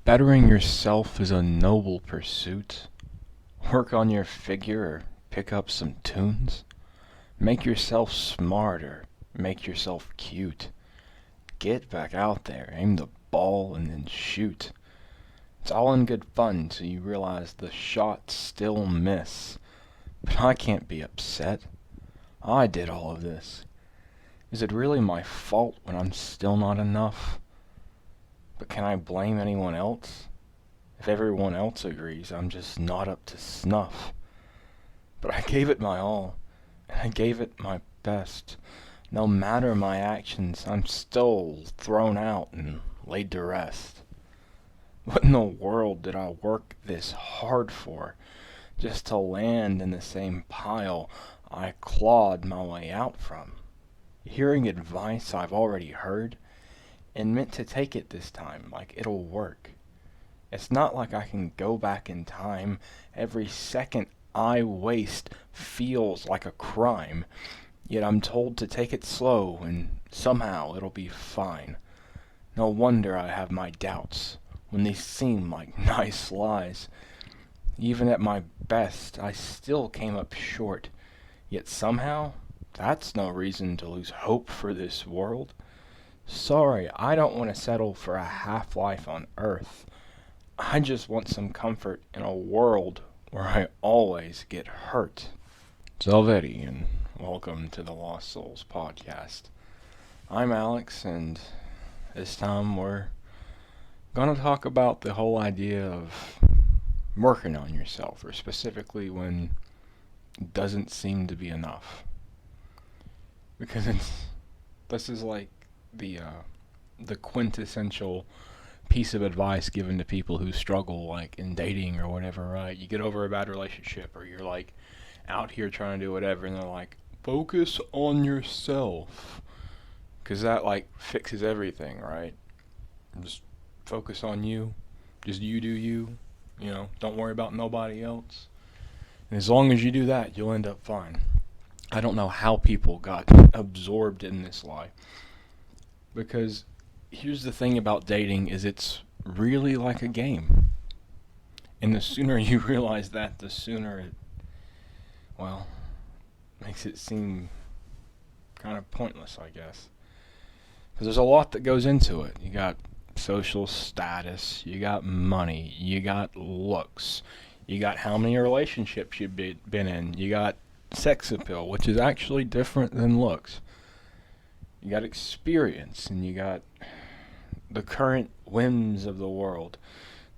Bettering yourself is a noble pursuit. Work on your figure or pick up some tunes. Make yourself smarter, make yourself cute. Get back out there, aim the ball, and then shoot. It's all in good fun till you realize the shots still miss. But I can't be upset. I did all of this. Is it really my fault when I'm still not enough? But can I blame anyone else? If everyone else agrees, I'm just not up to snuff. But I gave it my all, and I gave it my best. No matter my actions, I'm still thrown out and laid to rest. What in the world did I work this hard for? Just to land in the same pile I clawed my way out from? Hearing advice I've already heard, and meant to take it this time, like it'll work. It's not like I can go back in time. Every second I waste feels like a crime. Yet I'm told to take it slow and somehow it'll be fine. No wonder I have my doubts when they seem like nice lies. Even at my best, I still came up short. Yet somehow, that's no reason to lose hope for this world. Sorry, I don't want to settle for a half-life on Earth. I just want some comfort in a world where I always get hurt. Zelvetti, and welcome to the Lost Souls podcast. I'm Alex, and this time we're going to talk about the whole idea of working on yourself, or specifically when it doesn't seem to be enough. Because this is like the quintessential piece of advice given to people who struggle, like in dating or whatever, right? You get over a bad relationship, or you're like out here trying to do whatever, and they're like, focus on yourself, because that like fixes everything, right? Just focus on you, just you do you, don't worry about nobody else, and as long as you do that, you'll end up fine. I don't know how people got absorbed in this lie, because here's the thing about dating is it's really like a game. And the sooner you realize that, the sooner it, well, makes it seem kind of pointless, I guess. Because there's a lot that goes into it. You got social status, you got money, you got looks, you got how many relationships you've been in, you got sex appeal, which is actually different than looks. You got experience, and you got the current whims of the world.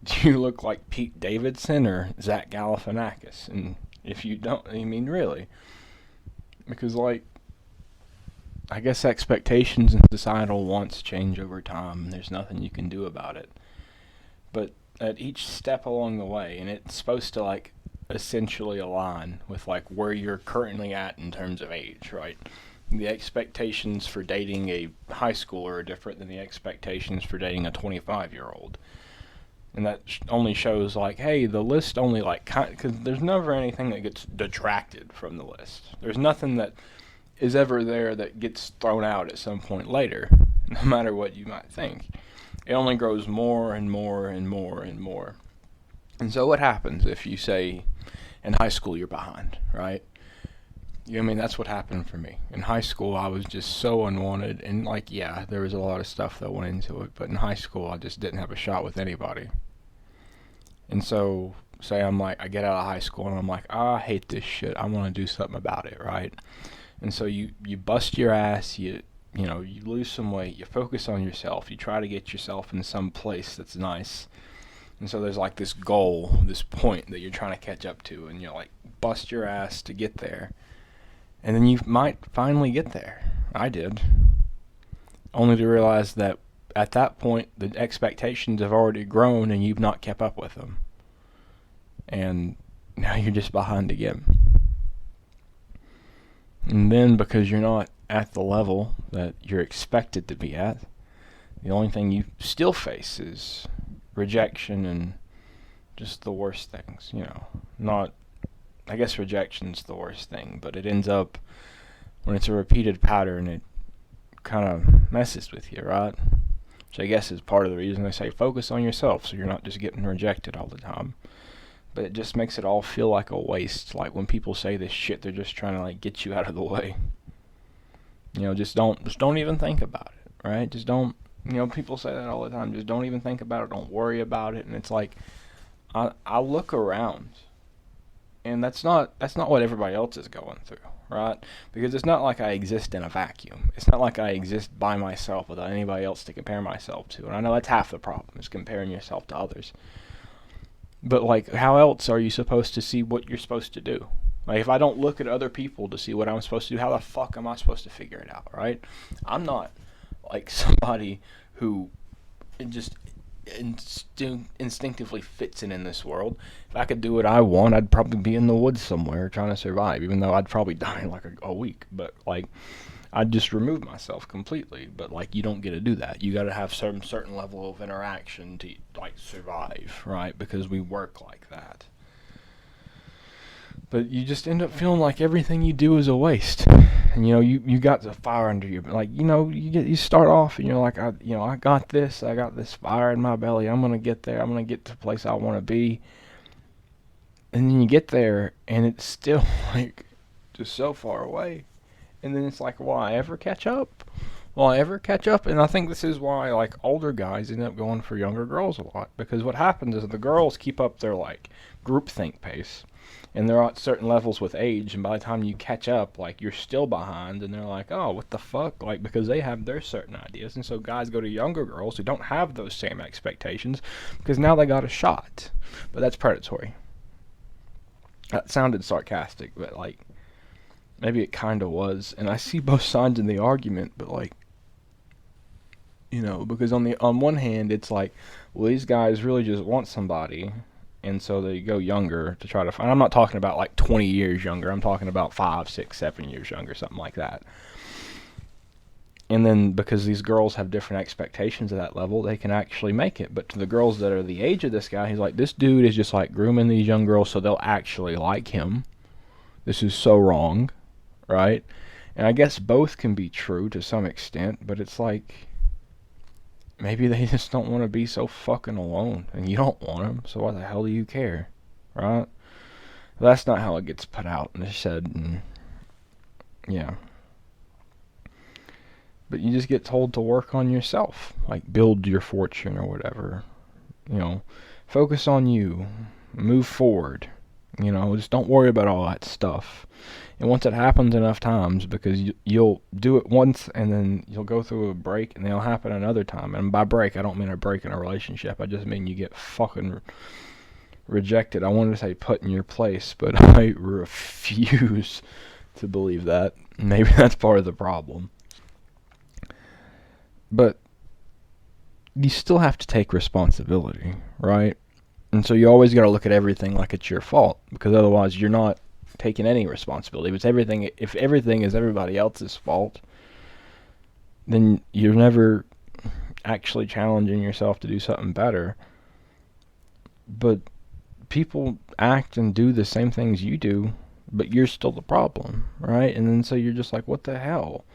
Do you look like Pete Davidson or Zach Galifianakis? And if you don't, I mean, really. Because, like, I guess expectations and societal wants change over time, and there's nothing you can do about it. But at each step along the way, and it's supposed to, like, essentially align with, like, where you're currently at in terms of age, right? The expectations for dating a high schooler are different than the expectations for dating a 25-year-old. And that only shows, like, hey, the list only, like, because there's never anything that gets detracted from the list. There's nothing that is ever there that gets thrown out at some point later, no matter what you might think. It only grows more and more and more and more. And so what happens if you say in high school you're behind, right? I mean, that's what happened for me. In high school, I was just so unwanted, and, like, yeah, there was a lot of stuff that went into it, but in high school, I just didn't have a shot with anybody. And so, say I'm like, I get out of high school, and I'm like, I hate this shit, I want to do something about it, right? And so you bust your ass, you lose some weight, you focus on yourself, you try to get yourself in some place that's nice. And so there's, like, this goal, this point that you're trying to catch up to, and you like, bust your ass to get there. And then you might finally get there. I did. Only to realize that at that point, the expectations have already grown and you've not kept up with them. And now you're just behind again. And then because you're not at the level that you're expected to be at, the only thing you still face is rejection and just the worst things, Not, I guess rejection's the worst thing, but it ends up, when it's a repeated pattern, it kind of messes with you, right? which I guess is part of the reason they say focus on yourself so you're not just getting rejected all the time. But it just makes it all feel like a waste. Like when people say this shit, they're just trying to like get you out of the way. Just don't even think about it, right? Just don't. People say that all the time. Just don't even think about it. Don't worry about it. And it's like, I look around, and that's not what everybody else is going through, right? Because it's not like I exist in a vacuum. It's not like I exist by myself without anybody else to compare myself to. And I know that's half the problem, is comparing yourself to others. But like, how else are you supposed to see what you're supposed to do? Like, if I don't look at other people to see what I'm supposed to do, how the fuck am I supposed to figure it out, right? I'm not like somebody who just instinctively fits in this world. If I could do what I want, I'd probably be in the woods somewhere trying to survive, even though I'd probably die in like a week. But like, I'd just remove myself completely. But like, you don't get to do that. You got to have some certain level of interaction to like survive, right? Because we work like that. But you just end up feeling like everything you do is a waste. And you got the fire under you, like you start off and you're like, I got this fire in my belly. I'm gonna get there. I'm gonna get to the place I want to be. And then you get there, and it's still like just so far away. And then it's like, will I ever catch up? And I think this is why like older guys end up going for younger girls a lot, because what happens is the girls keep up their like groupthink pace. And they're at certain levels with age, and by the time you catch up, like, you're still behind, and they're like, oh, what the fuck, like, because they have their certain ideas, and so guys go to younger girls who don't have those same expectations, because now they got a shot. But that's predatory. That sounded sarcastic, but, like, maybe it kind of was, and I see both sides in the argument, but, like, because on one hand, it's like, well, these guys really just want somebody, and so they go younger to try to find. I'm not talking about like 20 years younger. I'm talking about 5, 6, 7 years younger, something like that. And then because these girls have different expectations at that level, they can actually make it. But to the girls that are the age of this guy, he's like, this dude is just like grooming these young girls so they'll actually like him. This is so wrong, right? And I guess both can be true to some extent, but it's like, maybe they just don't want to be so fucking alone, and you don't want them, so why the hell do you care, right? Well, that's not how it gets put out and said, and yeah. But you just get told to work on yourself, like build your fortune or whatever, focus on you, move forward, just don't worry about all that stuff. And once it happens enough times, because you'll do it once and then you'll go through a break and it'll happen another time. And by break, I don't mean a break in a relationship. I just mean you get fucking rejected. I wanted to say put in your place, but I refuse to believe that. Maybe that's part of the problem. But you still have to take responsibility, right? And so you always got to look at everything like it's your fault, because otherwise you're not taking any responsibility. If everything is everybody else's fault, then you're never actually challenging yourself to do something better. But people act and do the same things you do, but you're still the problem, right? And then so you're just like, what the hell?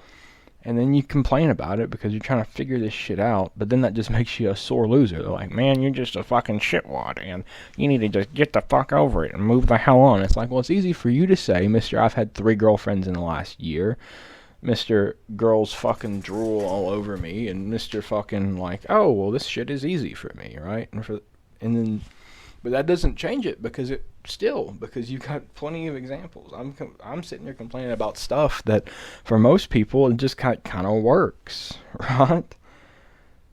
And then you complain about it because you're trying to figure this shit out, but then that just makes you a sore loser. They're like, man, you're just a fucking shitwad, and you need to just get the fuck over it and move the hell on. It's like, well, it's easy for you to say, Mr. I've had 3 girlfriends in the last year, Mr. Girls fucking drool all over me, and Mr. fucking like, oh, well, this shit is easy for me, right? But that doesn't change it, because you've got plenty of examples. I'm sitting here complaining about stuff that for most people it just kind of works, right?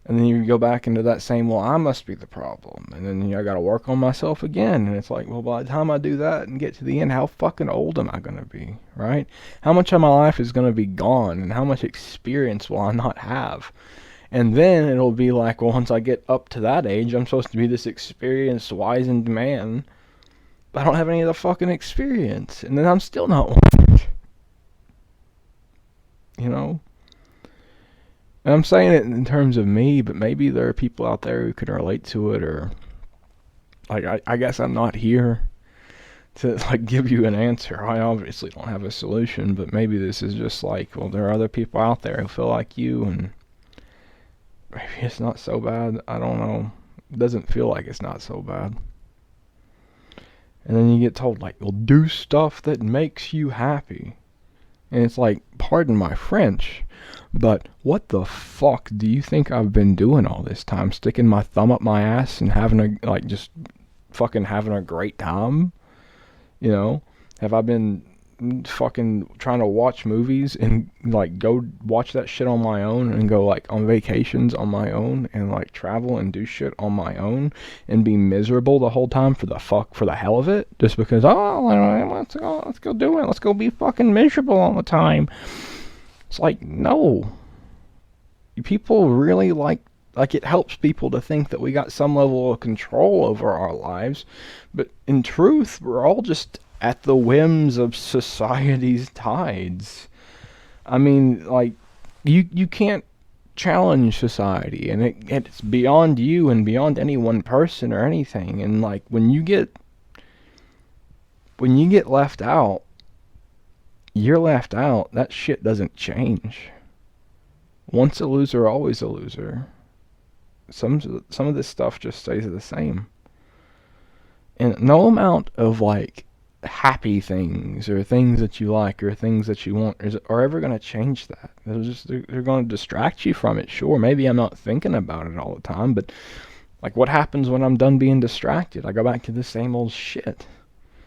And then you go back into that same, well, I must be the problem, and then I got to work on myself again, and it's like, well, by the time I do that and get to the end, how fucking old am I gonna be, right? How much of my life is gonna be gone, and how much experience will I not have? And then it'll be like, well, once I get up to that age, I'm supposed to be this experienced, wizened man, but I don't have any of the fucking experience, and then I'm still not one. And I'm saying it in terms of me, but maybe there are people out there who can relate to it, or like, I guess I'm not here to like give you an answer. I obviously don't have a solution, but maybe this is just like, well, there are other people out there who feel like you, and maybe it's not so bad. I don't know. It doesn't feel like it's not so bad. And then you get told, like, well, do stuff that makes you happy. And it's like, pardon my French, but what the fuck do you think I've been doing all this time? Sticking my thumb up my ass and just fucking having a great time? You know? Have I been fucking trying to watch movies and like go watch that shit on my own and go like on vacations on my own and like travel and do shit on my own and be miserable the whole time for the hell of it, just because let's go do it, let's go be fucking miserable all the time? It's like, no. People really like it helps people to think that we got some level of control over our lives, but in truth we're all just at the whims of society's tides. I mean, like, you can't challenge society, and it's beyond you and beyond any one person or anything. And like, when you get left out, you're left out. That shit doesn't change. Once a loser, always a loser. Some of this stuff just stays the same. And no amount of like happy things or things that you like or things that you want are ever going to change that. They're going to distract you from it. Sure, maybe I'm not thinking about it all the time, but like, what happens when I'm done being distracted? I go back to the same old shit.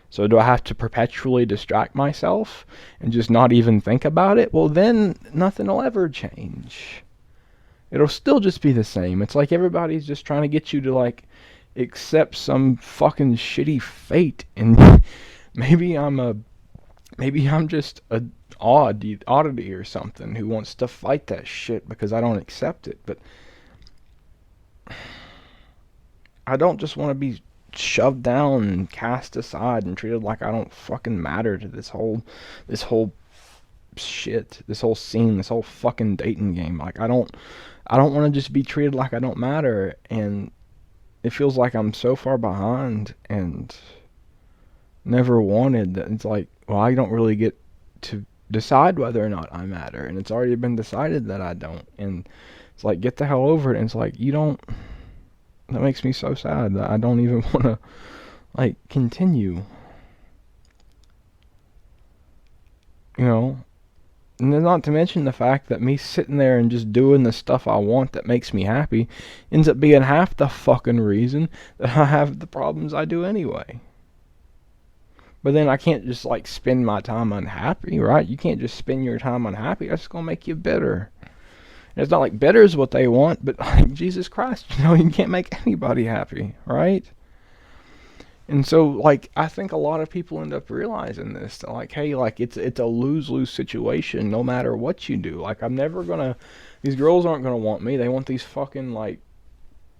So do I have to perpetually distract myself and just not even think about it? Well, then nothing will ever change. It'll still just be the same. It's like everybody's just trying to get you to like accept some fucking shitty fate, and maybe I'm just a oddity or something who wants to fight that shit because I don't accept it. But I don't just want to be shoved down and cast aside and treated like I don't fucking matter to this whole shit, this whole scene, this whole fucking dating game. Like, I don't want to just be treated like I don't matter, and it feels like I'm so far behind and never wanted that it's like, well, I don't really get to decide whether or not I matter, and it's already been decided that I don't. And it's like, get the hell over it. And it's like, you don't. That makes me so sad that I don't even want to like continue, you know. And then not to mention the fact that me sitting there and just doing the stuff I want that makes me happy ends up being half the fucking reason that I have the problems I do anyway. But then I can't just like spend my time unhappy, right? You can't just spend your time unhappy. That's gonna make you bitter. And it's not like bitter is what they want, but like, Jesus Christ, you can't make anybody happy, right? And so, like, I think a lot of people end up realizing this, that like, hey, like, it's a lose-lose situation no matter what you do. Like, these girls aren't gonna want me. They want these fucking, like,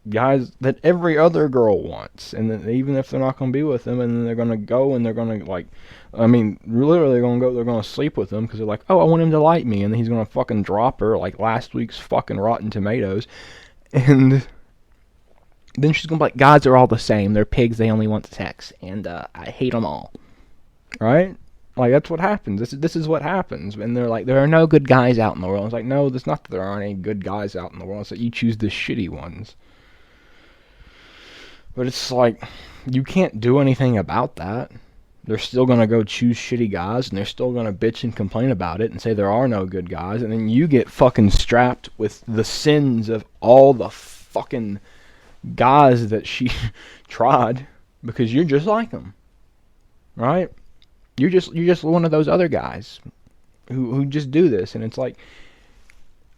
guys that every other girl wants. And then even if they're not gonna be with them, and then they're gonna go and they're gonna, like, I mean, literally they're gonna sleep with them because they're like, oh, I want him to like me. And then he's gonna fucking drop her like last week's fucking Rotten Tomatoes. And then she's gonna be like, guys are all the same. They're pigs. They only want sex, and I hate them all. Right? Like, that's what happens. This is what happens. And they're like, there are no good guys out in the world. It's like, no, it's not that there aren't any good guys out in the world. It's that you choose the shitty ones. But it's like, you can't do anything about that. They're still gonna go choose shitty guys, and they're still gonna bitch and complain about it and say there are no good guys. And then you get fucking strapped with the sins of all the fucking guys that she tried, because you're just like them, right? You're just one of those other guys who just do this. And it's like,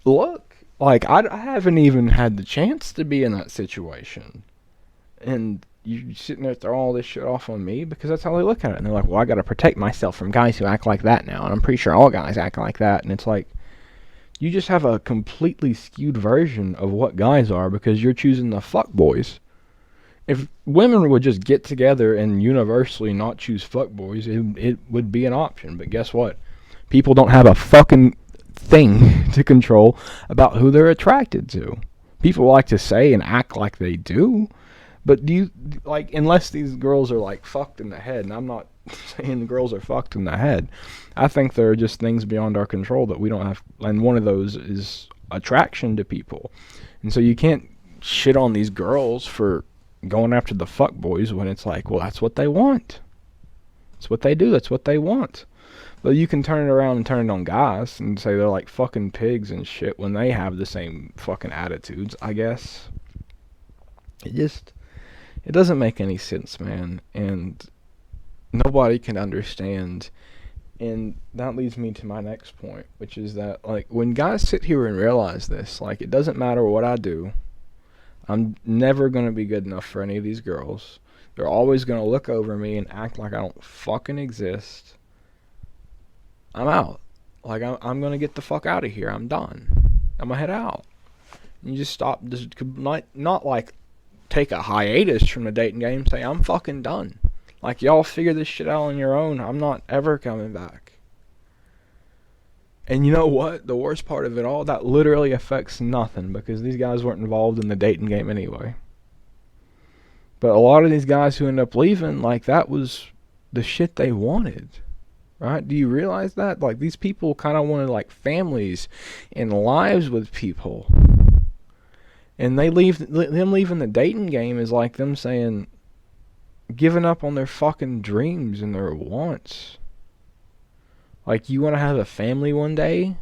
look, like, I haven't even had the chance to be in that situation, and you're sitting there throwing all this shit off on me because that's how they look at it. And they're like, well, I gotta protect myself from guys who act like that now, and I'm pretty sure all guys act like that. And it's like, you just have a completely skewed version of what guys are because you're choosing the fuck boys. If women would just get together and universally not choose fuck boys, it would be an option. But guess what? People don't have a fucking thing to control about who they're attracted to. People like to say and act like they do, but do you, like, unless these girls are like fucked in the head, and I'm not saying the girls are fucked in the head, I think there are just things beyond our control that we don't have, and one of those is attraction to people. And so you can't shit on these girls for going after the fuck boys when it's like, well, that's what they want. That's what they do. That's what they want. But you can turn it around and turn it on guys and say they're like fucking pigs and shit when they have the same fucking attitudes, I guess. It doesn't make any sense, man. And nobody can understand. And that leads me to my next point, which is that, like, when guys sit here and realize this, like, it doesn't matter what I do, I'm never going to be good enough for any of these girls. They're always going to look over me and act like I don't fucking exist. I'm out. Like, I'm going to get the fuck out of here. I'm done. I'm going to head out. And you just stop. Just not like take a hiatus from the dating game. Say, I'm fucking done. Like, y'all figure this shit out on your own. I'm not ever coming back. And you know what? The worst part of it all, that literally affects nothing because these guys weren't involved in the dating game anyway. But a lot of these guys who end up leaving, like, that was the shit they wanted. Right? Do you realize that? Like, these people kind of wanted, like, families and lives with people. And them leaving the dating game is like them saying, giving up on their fucking dreams and their wants. Like, you want to have a family one day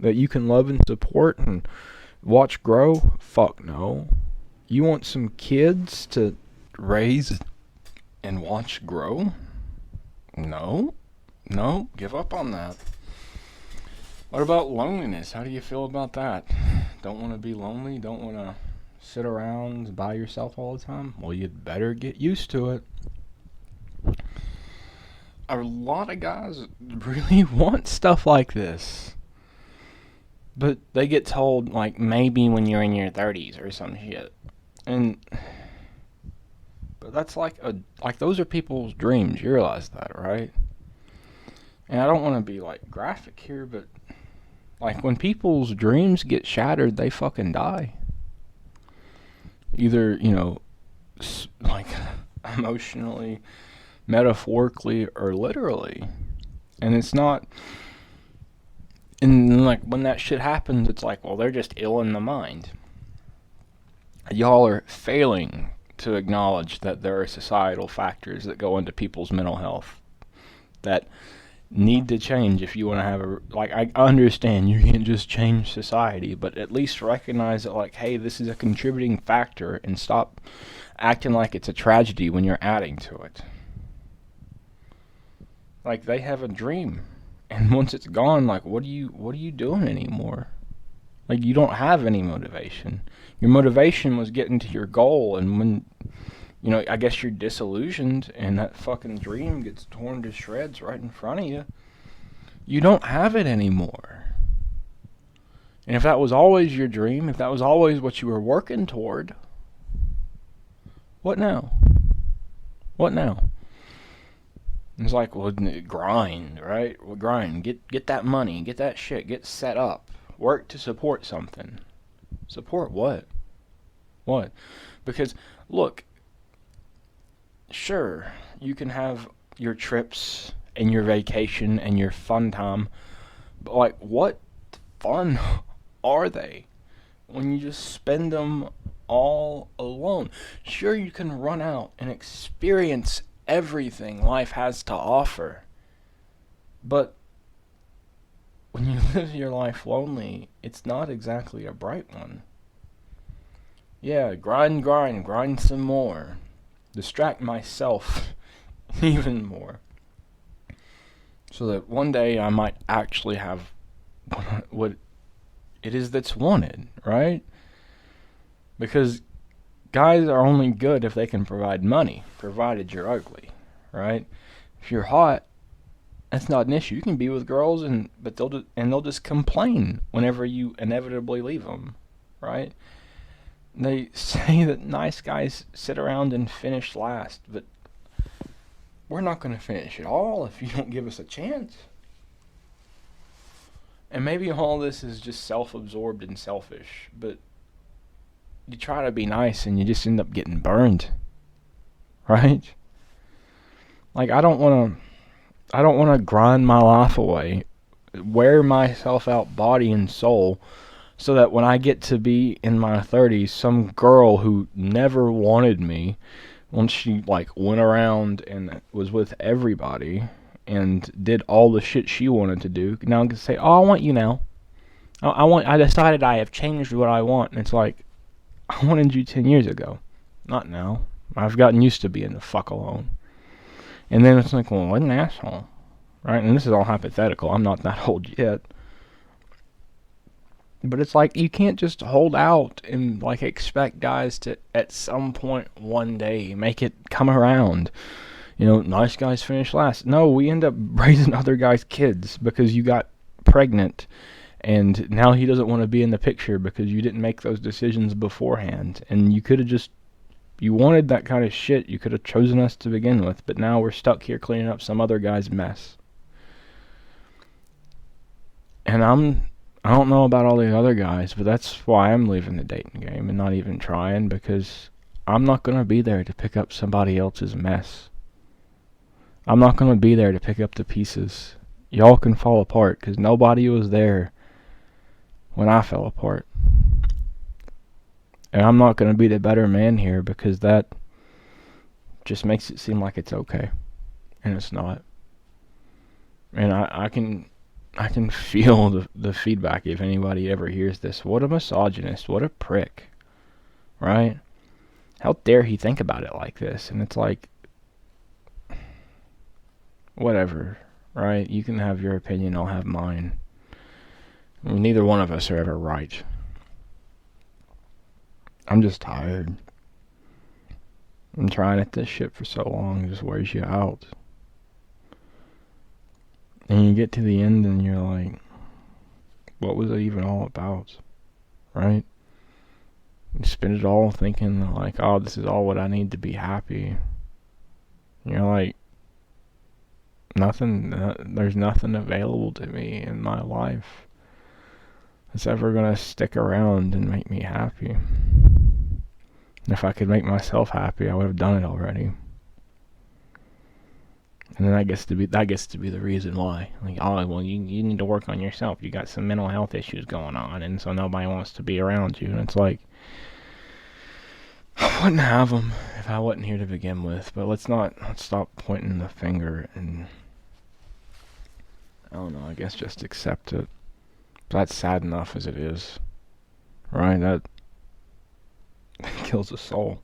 that you can love and support and watch grow? Fuck no. You want some kids to raise and watch grow? No. No, give up on that. What about loneliness? How do you feel about that? Don't want to be lonely? Don't want to sit around by yourself all the time? Well, you'd better get used to it. A lot of guys really want stuff like this. But they get told, like, maybe when you're in your 30s or some shit. But that's like those are people's dreams. You realize that, right? And I don't want to be, like, graphic here, but, like, when people's dreams get shattered, they fucking die. Either, like, emotionally, metaphorically, or literally. And it's not... And, like, when that shit happens, it's like, well, they're just ill in the mind. Y'all are failing to acknowledge that there are societal factors that go into people's mental health that need to change if you want to have I understand you can't just change society, but at least recognize that, like, hey, this is a contributing factor and stop acting like it's a tragedy when you're adding to it. Like, they have a dream, and once it's gone, like, what are you doing anymore? Like, you don't have any motivation. Your motivation was getting to your goal, and when I guess you're disillusioned and that fucking dream gets torn to shreds right in front of you, you don't have it anymore. And if that was always your dream, if that was always what you were working toward, what now? What now? It's like, well, grind, right? Well, grind. Get that money. Get that shit. Get set up. Work to support something. Support what? What? Because, look, sure, you can have your trips and your vacation and your fun time, but, like, what fun are they when you just spend them all alone? Sure, you can run out and experience everything life has to offer, but when you live your life lonely, it's not exactly a bright one. Yeah, grind some more. Distract myself even more. So that one day I might actually have what it is that's wanted, right? Because guys are only good if they can provide money, provided you're ugly, right? If you're hot, that's not an issue. You can be with girls, but they'll just complain whenever you inevitably leave them, right? They say that nice guys sit around and finish last, but we're not going to finish at all if you don't give us a chance. And maybe all this is just self-absorbed and selfish, but you try to be nice and you just end up getting burned, right? Like, I don't want to grind my life away, wear myself out body and soul, so that when I get to be in my 30s, some girl who never wanted me, once she like went around and was with everybody and did all the shit she wanted to do, now I can say, "Oh, I want you now. I decided I have changed what I want." And it's like, I wanted you 10 years ago, not now. I've gotten used to being the fuck alone. And then it's like, well, what an asshole, right? And this is all hypothetical. I'm not that old yet. But it's like, you can't just hold out and like expect guys to at some point one day make it come around. You know, nice guys finish last. No, we end up raising other guys' kids because you got pregnant, and now he doesn't want to be in the picture because you didn't make those decisions beforehand. And you could have just, you wanted that kind of shit, you could have chosen us to begin with, but now we're stuck here cleaning up some other guy's mess. And I don't know about all the other guys, but that's why I'm leaving the dating game and not even trying, because I'm not going to be there to pick up somebody else's mess. I'm not going to be there to pick up the pieces. Y'all can fall apart, because nobody was there when I fell apart. And I'm not going to be the better man here, because that just makes it seem like it's okay. And it's not. And I can feel the feedback if anybody ever hears this. What a misogynist. What a prick. Right? How dare he think about it like this? And it's like, whatever. Right? You can have your opinion, I'll have mine. I mean, neither one of us are ever right. I'm just tired. I'm trying at this shit for so long, it just wears you out. And you get to the end and you're like, what was it even all about? Right? You spend it all thinking like, oh, this is all what I need to be happy. And you're like, there's nothing available to me in my life that's ever gonna stick around and make me happy. And if I could make myself happy, I would have done it already. And then that gets to be the reason why. Like, oh, well, you need to work on yourself. You got some mental health issues going on, and so nobody wants to be around you. And it's like, I wouldn't have them if I wasn't here to begin with. But let's stop pointing the finger and, I don't know, I guess just accept it. That's sad enough as it is, right? That kills the soul.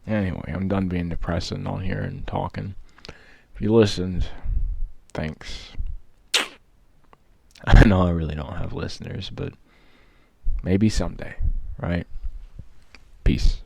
Anyway, I'm done being depressing on here and talking. If you listened, thanks. I know I really don't have listeners, but maybe someday, right? Peace.